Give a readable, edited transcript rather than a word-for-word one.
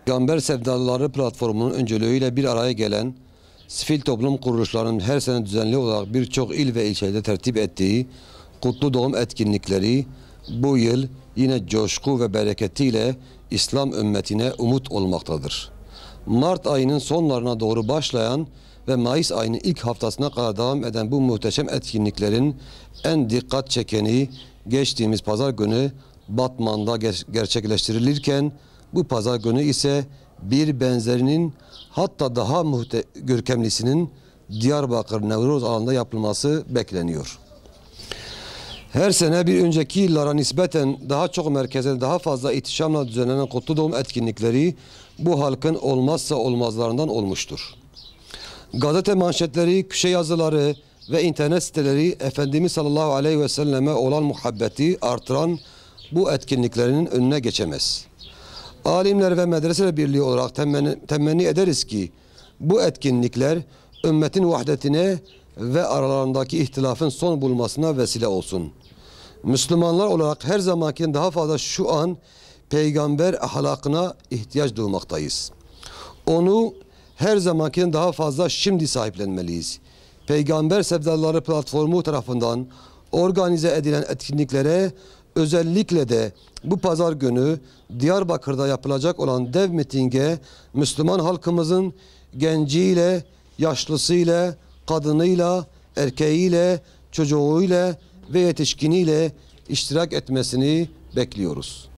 Peygamber Sevdalıları platformunun öncülüğüyle bir araya gelen sivil toplum kuruluşlarının her sene düzenli olarak birçok il ve ilçede tertip ettiği kutlu doğum etkinlikleri bu yıl yine coşku ve bereketiyle İslam ümmetine umut olmaktadır. Mart ayının sonlarına doğru başlayan ve Mayıs ayının ilk haftasına kadar devam eden bu muhteşem etkinliklerin en dikkat çekeni geçtiğimiz pazar günü Batman'da gerçekleştirilirken bu pazar günü ise bir benzerinin hatta daha görkemlisinin Diyarbakır Nevruz alanında yapılması bekleniyor. Her sene bir önceki yıllara nispeten daha çok merkezde daha fazla ihtişamla düzenlenen kutlu doğum etkinlikleri bu halkın olmazsa olmazlarından olmuştur. Gazete manşetleri, köşe yazıları ve internet siteleri Efendimiz sallallahu aleyhi ve selleme olan muhabbeti artıran bu etkinliklerin önüne geçemez. Alimler ve medreseler birliği olarak temenni ederiz ki bu etkinlikler ümmetin vahdetine ve aralarındaki ihtilafın son bulmasına vesile olsun. Müslümanlar olarak her zamankinden daha fazla şu an peygamber ahlakına ihtiyaç duymaktayız. Onu her zamankinden daha fazla şimdi sahiplenmeliyiz. Peygamber Sevdalıları platformu tarafından organize edilen etkinliklere özellikle de bu pazar günü Diyarbakır'da yapılacak olan dev mitinge Müslüman halkımızın genciyle, yaşlısıyla, kadınıyla, erkeğiyle, çocuğuyla ve yetişkiniyle iştirak etmesini bekliyoruz.